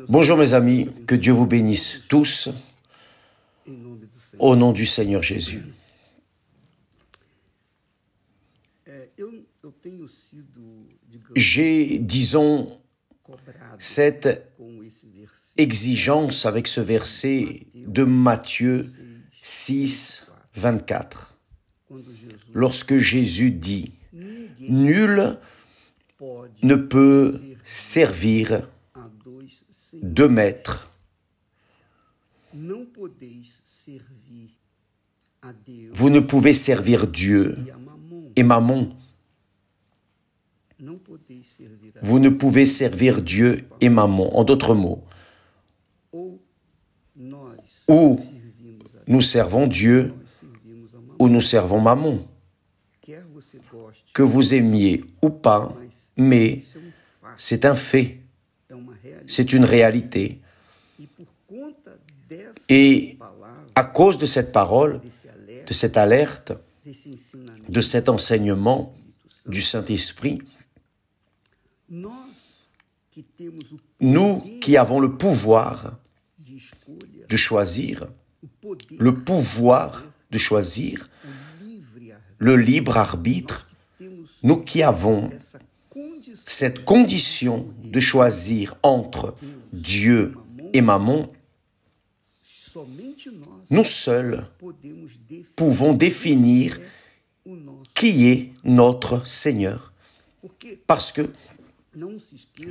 Bonjour mes amis, que Dieu vous bénisse tous au nom du Seigneur Jésus. J'ai, disons, cette exigence avec ce verset de Matthieu 6, 24. Lorsque Jésus dit « Nul ne peut servir deux maîtres. Vous ne pouvez servir Dieu et Mammon. Vous ne pouvez servir Dieu et Mammon. En d'autres mots, ou nous servons Dieu, ou nous servons Mammon. Que vous aimiez ou pas, mais c'est un fait. C'est une réalité. Et à cause de cette parole, de cette alerte, de cet enseignement du Saint-Esprit, nous qui avons le pouvoir de choisir, le pouvoir de choisir, le libre arbitre, nous qui avons cette condition de choisir entre Dieu et Mammon, nous seuls pouvons définir qui est notre Seigneur. Parce que,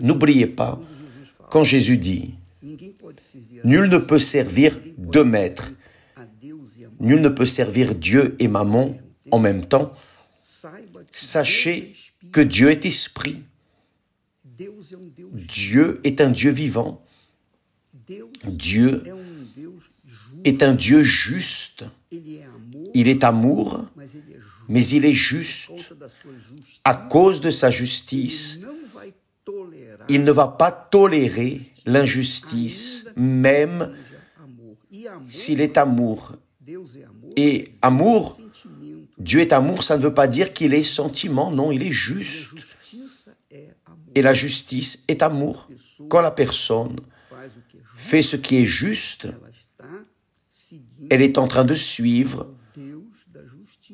n'oubliez pas, quand Jésus dit « Nul ne peut servir deux maîtres, nul ne peut servir Dieu et Mammon en même temps », sachez que Dieu est esprit. Dieu est un Dieu vivant. Dieu est un Dieu juste. Il est amour, mais il est juste. À cause de sa justice, il ne va pas tolérer l'injustice, même s'il est amour. Et amour, Dieu est amour, ça ne veut pas dire qu'il est sentiment, non, il est juste. Et la justice est amour. Quand la personne fait ce qui est juste, elle est en train de suivre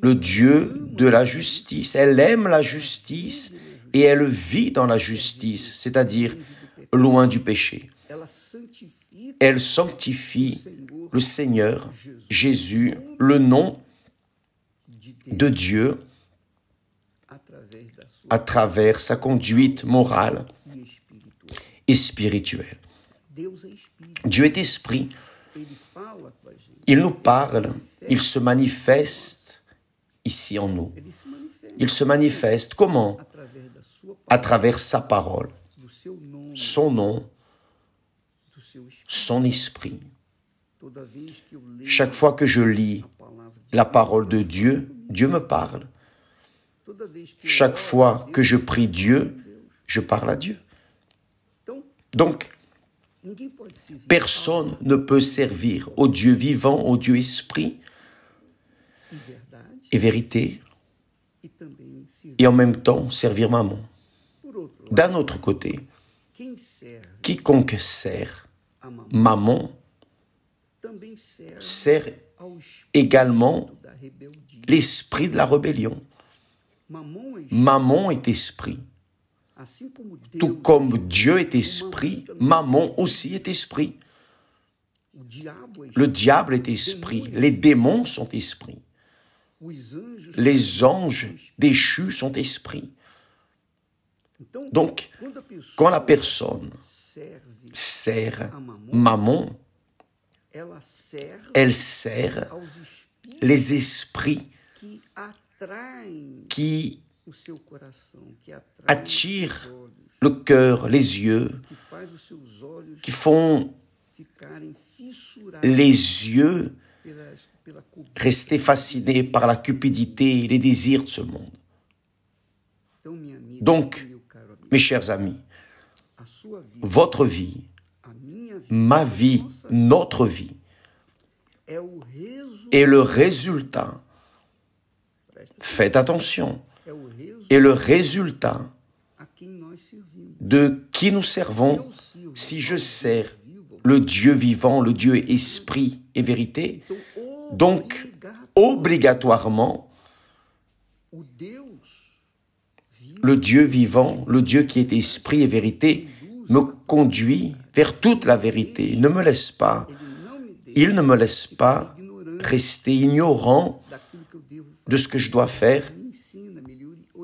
le Dieu de la justice. Elle aime la justice et elle vit dans la justice, c'est-à-dire loin du péché. Elle sanctifie le Seigneur, Jésus, le nom de Dieu, à travers sa conduite morale et spirituelle. Dieu est esprit. Il nous parle, il se manifeste ici en nous. Il se manifeste comment? À travers sa parole, son nom, son esprit. Chaque fois que je lis la parole de Dieu, Dieu me parle. Chaque fois que je prie Dieu, je parle à Dieu. Donc, personne ne peut servir au Dieu vivant, au Dieu esprit et vérité, et en même temps servir Mammon. D'un autre côté, quiconque sert Mammon sert également l'esprit de la rébellion. Mammon est esprit. Tout comme Dieu est esprit, Mammon aussi est esprit. Le diable est esprit, les démons sont esprits. Les anges déchus sont esprits. Donc, quand la personne sert Mammon, elle sert les esprits qui attirent le cœur, les yeux, qui font les yeux rester fascinés par la cupidité et les désirs de ce monde. Donc, mes chers amis, votre vie, ma vie, notre vie, est le résultat, faites attention, est le résultat de qui nous servons si je sers le Dieu vivant, le Dieu esprit et vérité, donc obligatoirement, le Dieu vivant, le Dieu qui est esprit et vérité, me conduit vers toute la vérité. Il ne me laisse pas rester ignorant de ce que je dois faire.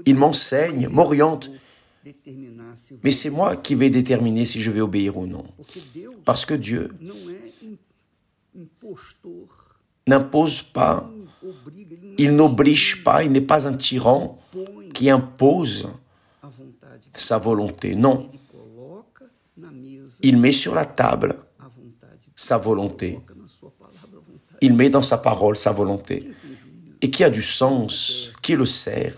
Il m'enseigne, m'oriente, mais c'est moi qui vais déterminer si je vais obéir ou non. Parce que Dieu n'impose pas, il n'oblige pas, il n'est pas un tyran qui impose sa volonté. Non, il met sur la table sa volonté. Il met dans sa parole sa volonté. Et qui a du sens, qui le sert,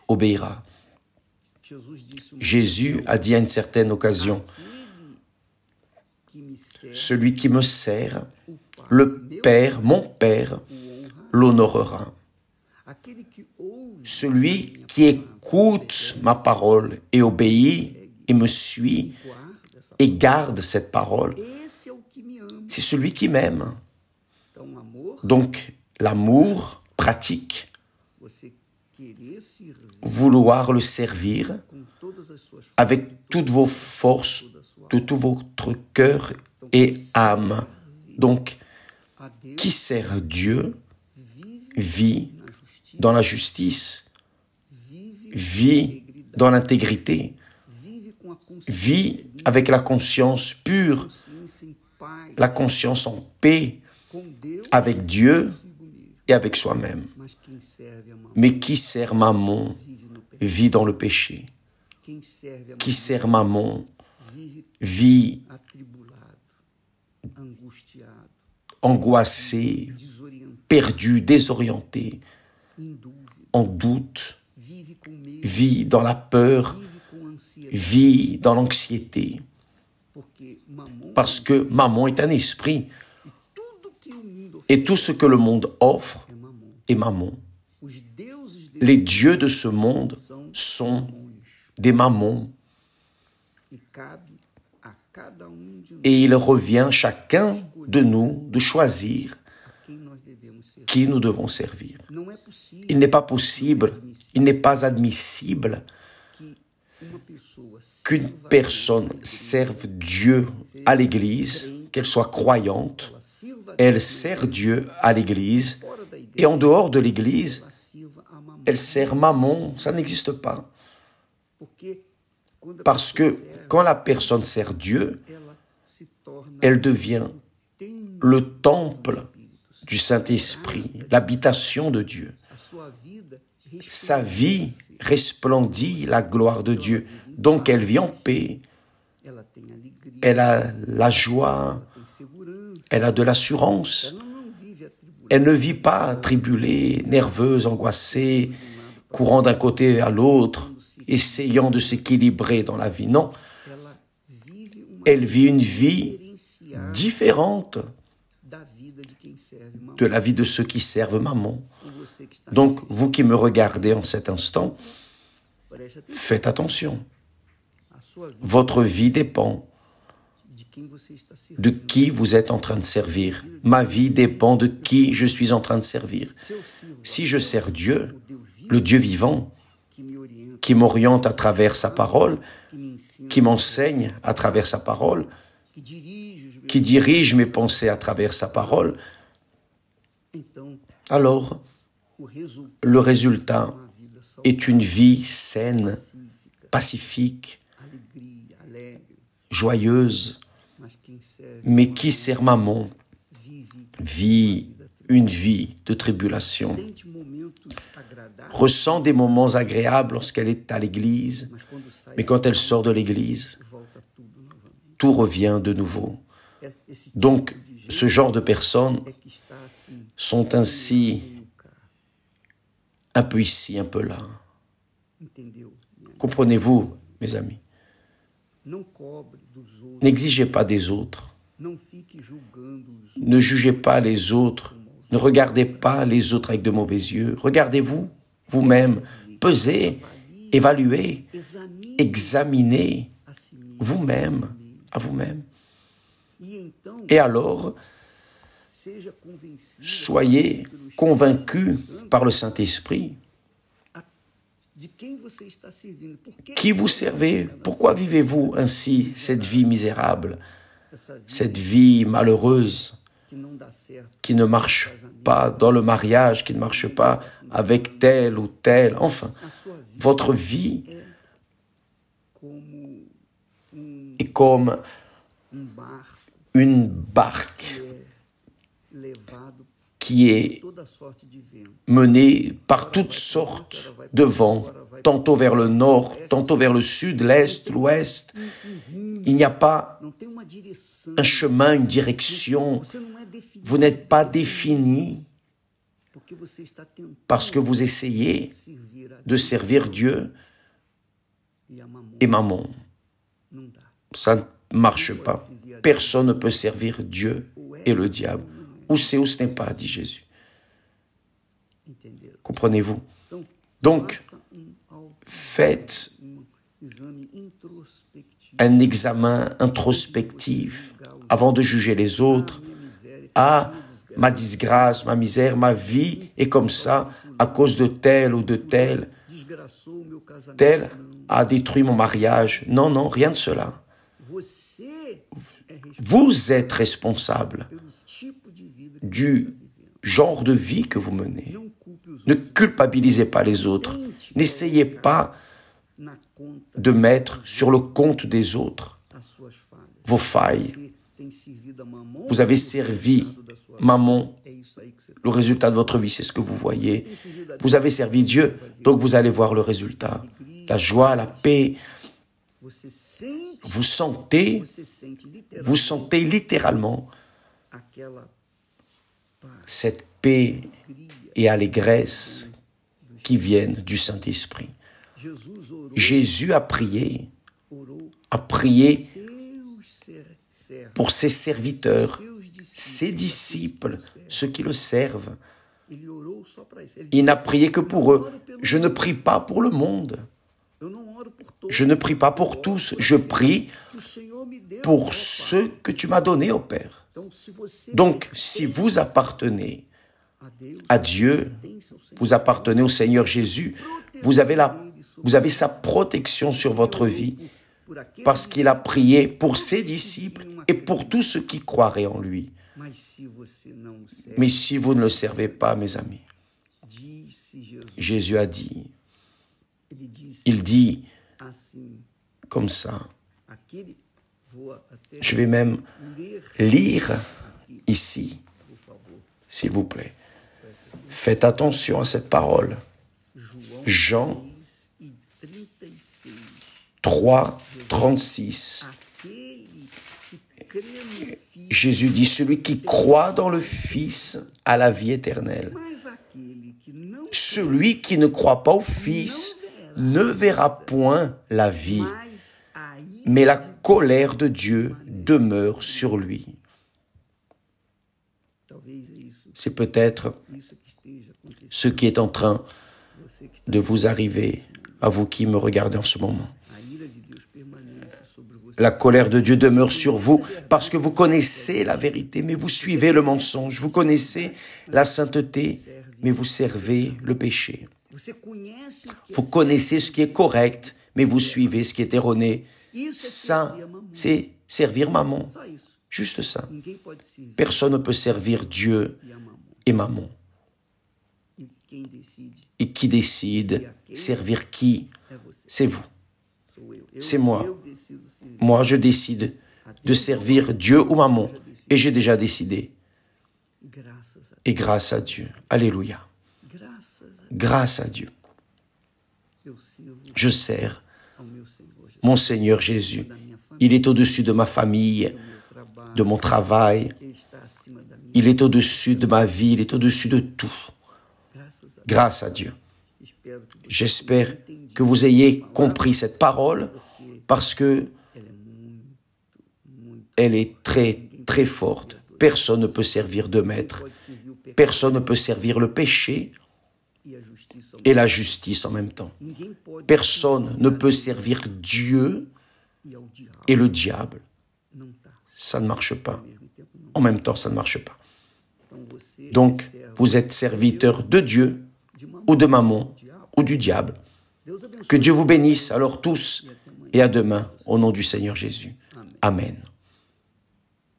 obéira. Jésus a dit à une certaine occasion, celui qui me sert, le Père, mon Père, l'honorera. Celui qui écoute ma parole et obéit et me suit et garde cette parole, c'est celui qui m'aime. Donc, l'amour pratique, vouloir le servir avec toutes vos forces, de tout votre cœur et âme. Donc, qui sert Dieu vit dans la justice, vit dans l'intégrité, vit avec la conscience pure, la conscience en paix avec Dieu et avec soi-même. Mais qui sert Mammon vit dans le péché. Qui sert Mammon vit angoissé, perdu, désorienté, en doute, vit dans la peur, vit dans l'anxiété. Parce que Mammon est un esprit. Et tout ce que le monde offre est Mammon. Les dieux de ce monde sont des mammons. Et il revient chacun de nous de choisir qui nous devons servir. Il n'est pas possible, il n'est pas admissible qu'une personne serve Dieu à l'Église, qu'elle soit croyante, elle sert Dieu à l'Église, et en dehors de l'Église, elle sert Mammon, ça n'existe pas. Parce que quand la personne sert Dieu, elle devient le temple du Saint-Esprit, l'habitation de Dieu. Sa vie resplendit la gloire de Dieu. Donc elle vit en paix, elle a la joie, elle a de l'assurance. Elle ne vit pas tribulée, nerveuse, angoissée, courant d'un côté à l'autre, essayant de s'équilibrer dans la vie. Non, elle vit une vie différente de la vie de ceux qui servent Mammon. Donc, vous qui me regardez en cet instant, faites attention. Votre vie dépend de qui vous êtes en train de servir. Ma vie dépend de qui je suis en train de servir. Si je sers Dieu, le Dieu vivant, qui m'oriente à travers sa parole, qui m'enseigne à travers sa parole, qui dirige mes pensées à travers sa parole, alors le résultat est une vie saine, pacifique, joyeuse. Mais qui sert Mammon vit une vie de tribulation, ressent des moments agréables lorsqu'elle est à l'église, mais quand elle sort de l'église, tout revient de nouveau. Donc, ce genre de personnes sont ainsi un peu ici, un peu là. Comprenez-vous, mes amis? N'exigez pas des autres. Ne jugez pas les autres. Ne regardez pas les autres avec de mauvais yeux. Regardez-vous, vous-même. Pesez, évaluez, examinez vous-même à vous-même. Et alors, soyez convaincus par le Saint-Esprit. Qui vous servez? Pourquoi vivez-vous ainsi cette vie misérable, cette vie malheureuse qui ne marche pas dans le mariage, qui ne marche pas avec tel ou tel? Enfin, votre vie est comme une barque qui est menée par toutes sortes de vents, tantôt vers le nord, tantôt vers le sud, l'est, l'ouest. Il n'y a pas un chemin, une direction. Vous n'êtes pas défini parce que vous essayez de servir Dieu et Mammon. Ça ne marche pas. Personne ne peut servir Dieu et le diable. Ou c'est ou ce n'est pas, dit Jésus. Comprenez-vous? Donc, faites un examen introspectif avant de juger les autres. Ah, ma disgrâce, ma misère, ma vie est comme ça à cause de tel ou de tel. Tel a détruit mon mariage. Non, non, rien de cela. Vous êtes responsable du genre de vie que vous menez. Ne culpabilisez pas les autres. N'essayez pas de mettre sur le compte des autres vos failles. Vous avez servi Mammon. Le résultat de votre vie, c'est ce que vous voyez. Vous avez servi Dieu, donc vous allez voir le résultat. La joie, la paix. Vous sentez littéralement cette paix et allégresse qui viennent du Saint-Esprit. Jésus a prié pour ses serviteurs, ses disciples, ceux qui le servent. Il n'a prié que pour eux. Je ne prie pas pour le monde. Je ne prie pas pour tous. Je prie pour ceux que tu m'as donnés, ô Père. Donc, si vous appartenez à Dieu, vous appartenez au Seigneur Jésus, vous avez sa protection sur votre vie parce qu'il a prié pour ses disciples et pour tous ceux qui croiraient en lui. Mais si vous ne le servez pas, mes amis, Jésus a dit, il dit comme ça, je vais même lire ici, s'il vous plaît. Faites attention à cette parole. Jean 3, 36. Jésus dit, celui qui croit dans le Fils a la vie éternelle. Celui qui ne croit pas au Fils ne verra point la vie, mais la colère de Dieu demeure sur lui. C'est peut-être ce qui est en train de vous arriver, à vous qui me regardez en ce moment. La colère de Dieu demeure sur vous parce que vous connaissez la vérité, mais vous suivez le mensonge. Vous connaissez la sainteté, mais vous servez le péché. Vous connaissez ce qui est correct, mais vous suivez ce qui est erroné. Ça, c'est servir Mammon. Juste ça. Personne ne peut servir Dieu et Mammon. Et qui décide servir qui? C'est vous. C'est moi. Moi, je décide de servir Dieu ou Mammon. Et j'ai déjà décidé. Et grâce à Dieu. Alléluia. Grâce à Dieu. Je sers mon Seigneur Jésus. Il est au-dessus de ma famille, de mon travail. Il est au-dessus de ma vie. Il est au-dessus de tout. Grâce à Dieu. J'espère que vous ayez compris cette parole parce que elle est très, très forte. Personne ne peut servir deux maîtres. Personne ne peut servir le péché et la justice en même temps. Personne ne peut servir Dieu et le diable. ça ne marche pas. En même temps, ça ne marche pas. Donc, vous êtes serviteur de Dieu, ou de Mammon, ou du diable. Que Dieu vous bénisse alors tous, et à demain, au nom du Seigneur Jésus. Amen.